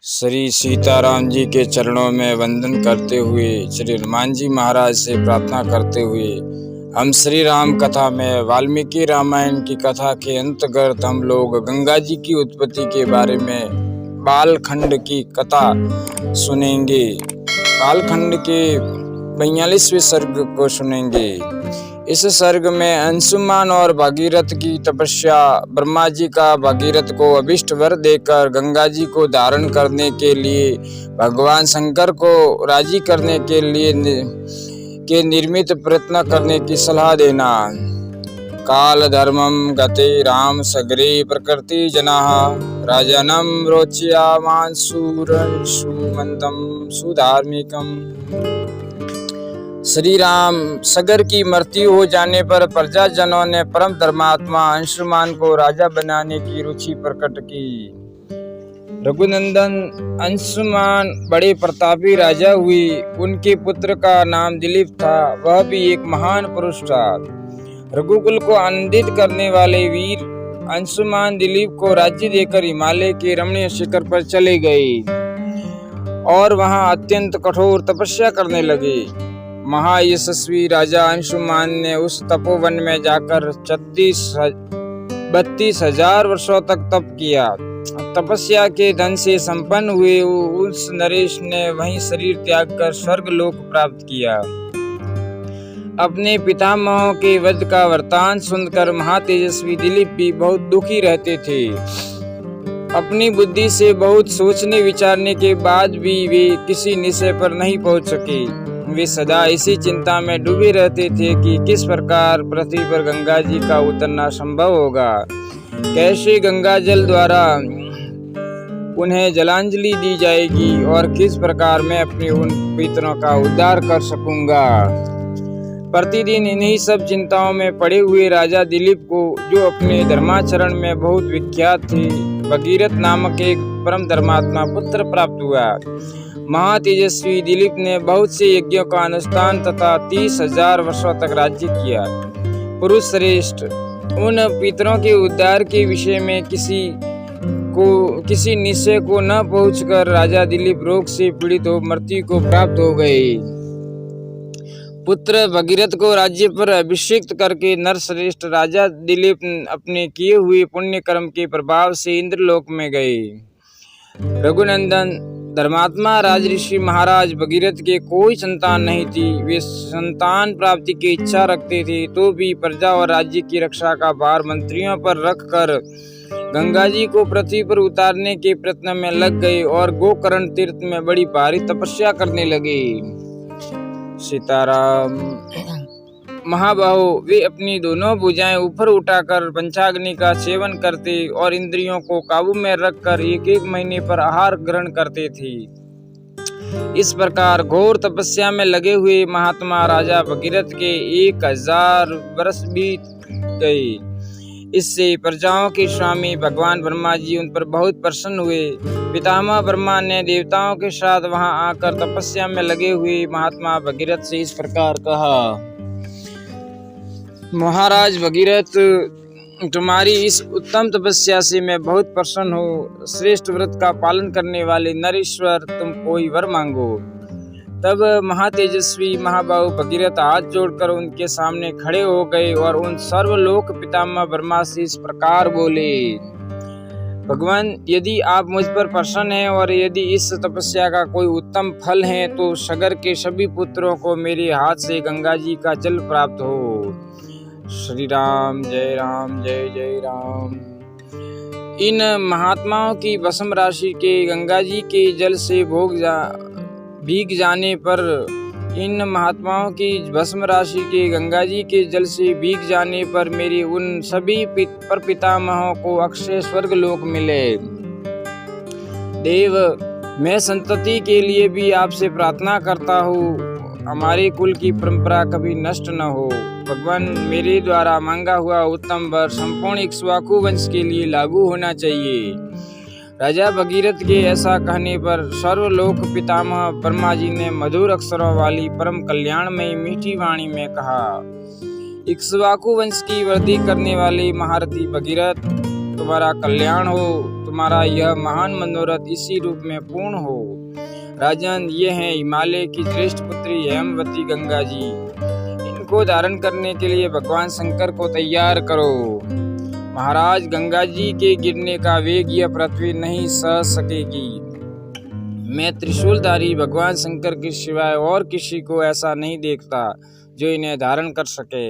श्री सीताराम जी के चरणों में वंदन करते हुए, श्री हनुमान जी महाराज से प्रार्थना करते हुए हम श्री राम कथा में वाल्मीकि रामायण की कथा के अंतर्गत हम लोग गंगा जी की उत्पत्ति के बारे में बालखंड की कथा सुनेंगे। बालखंड के 42वें सर्ग को सुनेंगे। इस सर्ग में अंशुमान और भागीरथ की तपस्या, ब्रह्मा जी का भागीरथ को अभिष्ट वर देकर गंगा जी को धारण करने के लिए भगवान शंकर को राजी करने के लिए निर्मित प्रयत्न करने की सलाह देना। काल धर्मम गते राम सगरे प्रकृति जनाः राजनम रोचयामान सूरं सुमंतम सुधार्मिकम। श्री राम सगर की मृत्यु हो जाने पर प्रजाजनों ने परम धर्मात्मा अंशुमान को राजा बनाने की रुचि प्रकट की। रघुनंदन अंशुमान बड़े प्रतापी राजा हुए। उनके पुत्र का नाम दिलीप था। वह भी एक महान पुरुष था। रघुकुल को आनंदित करने वाले वीर अंशुमान दिलीप को राज्य देकर हिमालय के रमणीय शिखर पर चले गए और वहां अत्यंत कठोर तपस्या करने लगे। महायशस्वी राजा अंशुमान ने उस तपोवन में जाकर 32,000 वर्षों तक तप किया। तपस्या के धन से संपन्न हुए उस नरेश ने वहीं शरीर त्याग कर स्वर्ग लोक प्राप्त किया। अपने पितामहों के वध का वृतांत सुनकर महातेजस्वी दिलीप भी बहुत दुखी रहते थे। अपनी बुद्धि से बहुत सोचने विचारने के बाद भी वे किसी निश्चय पर नहीं पहुंच सके। वे सदा इसी चिंता में डूबे रहते थे कि किस प्रकार पृथ्वी पर गंगा जी का उतरना संभव होगा, कैसे गंगा जल द्वारा उन्हें जलांजलि दी जाएगी और किस प्रकार मैं अपने उन पितरों का उद्धार कर सकूंगा। प्रतिदिन इन्हीं सब चिंताओं में पड़े हुए राजा दिलीप को, जो अपने धर्माचरण में बहुत विख्यात थे, भगीरथ नामक एक परम धर्मात्मा पुत्र प्राप्त हुआ। महातेजस्वी दिलीप ने बहुत से यज्ञों का अनुष्ठान तथा 30,000 वर्षों तक राज्य किया। पुरुष श्रेष्ठ, उन पितरों के उद्धार के विषय में किसी निश्चय को न पहुंचकर राजा दिलीप रोग से पीड़ित हो मृत्यु को प्राप्त हो गए। पुत्र भगीरथ को राज्य पर अभिषिक्त करके नरश्रेष्ठ राजा दिलीप अपने किए हुए पुण्य कर्म के प्रभाव से इंद्रलोक में गए। रघुनंदन धर्मात्मा राजऋषि महाराज भगीरथ के कोई संतान नहीं थी। वे संतान प्राप्ति की इच्छा रखते थे, तो भी प्रजा और राज्य की रक्षा का भार मंत्रियों पर रखकर गंगा जी को पृथ्वी पर उतारने के प्रयत्न में लग गए और गोकर्ण तीर्थ में बड़ी भारी तपस्या करने लगे। सीताराम। महाबाहो, वे अपनी दोनों भुजाएं ऊपर उठाकर पंचाग्नि का सेवन करते और इंद्रियों को काबू में रखकर एक महीने पर आहार ग्रहण करते थे। इस प्रकार घोर तपस्या में लगे हुए महात्मा राजा भगीरथ के 1000 वर्ष बीत गए। इससे प्रजाओं के स्वामी भगवान ब्रह्मा जी उन पर बहुत प्रसन्न हुए। पितामह ब्रह्मा ने देवताओं के साथ वहां आकर तपस्या में लगे हुए महात्मा भगीरथ से इस प्रकार कहा, महाराज भगीरथ, तुम्हारी इस उत्तम तपस्या से मैं बहुत प्रसन्न हूँ। श्रेष्ठ व्रत का पालन करने वाले नरेश्वर, तुम कोई वर मांगो। तब महातेजस्वी महाबाहु भगीरथ हाथ जोड़कर उनके सामने खड़े हो गए और उन सर्वलोक पितामह ब्रह्मा से इस प्रकार बोले, भगवान, यदि आप मुझ पर प्रसन्न हैं और यदि इस तपस्या का कोई उत्तम फल है तो सगर के सभी पुत्रों को मेरे हाथ से गंगा जी का जल प्राप्त हो। श्री राम जय राम जय जय राम। इन महात्माओं की भस्म राशि के गंगा जी के जल से भीग जाने पर इन महात्माओं की भस्म राशि के गंगा जी के जल से भीग जाने पर मेरे उन सभी पितामहों को अक्षय स्वर्ग लोक मिले। देव, मैं संतति के लिए भी आपसे प्रार्थना करता हूँ, हमारे कुल की परंपरा कभी नष्ट न हो। भगवान, मेरे द्वारा मांगा हुआ उत्तम वर संपूर्ण इक्ष्वाकु वंश के लिए लागू होना चाहिए। राजा भगीरथ के ऐसा कहने पर सर्वलोक पितामह ब्रह्मा जी ने मधुर अक्षरों वाली परम कल्याणमयी मीठी वाणी में कहा, इक्ष्वाकु वंश की वृद्धि करने वाले महारथी भगीरथ, तुम्हारा कल्याण हो। तुम्हारा यह महान मनोरथ इसी रूप में पूर्ण हो। राजन, ये हैं हिमालय की श्रेष्ठ पुत्री हेमवती गंगा जी। इनको धारण करने के लिए भगवान शंकर को तैयार करो। महाराज, गंगा जी के गिरने का वेग यह पृथ्वी नहीं सह सकेगी। मैं त्रिशूलधारी भगवान शंकर के सिवाय और किसी को ऐसा नहीं देखता जो इन्हें धारण कर सके।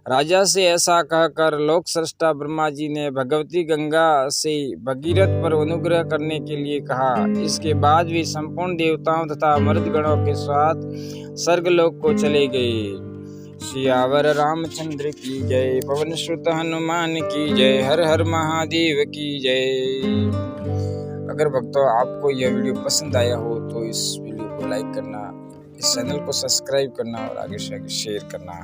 राजा से ऐसा कहकर लोक सृष्टा ब्रह्मा जी ने भगवती गंगा से भगीरथ पर अनुग्रह करने के लिए कहा। इसके बाद वे संपूर्ण देवताओं तथा मर्दगणों के साथ स्वर्गलोक को चले गए। सियावर रामचंद्र की जय, पवन सुत हनुमान की जय, हर हर महादेव की जय। अगर भक्तों आपको यह वीडियो पसंद आया हो तो इस वीडियो को लाइक करना, इस चैनल को सब्सक्राइब करना और आगे से आगे शेयर करना।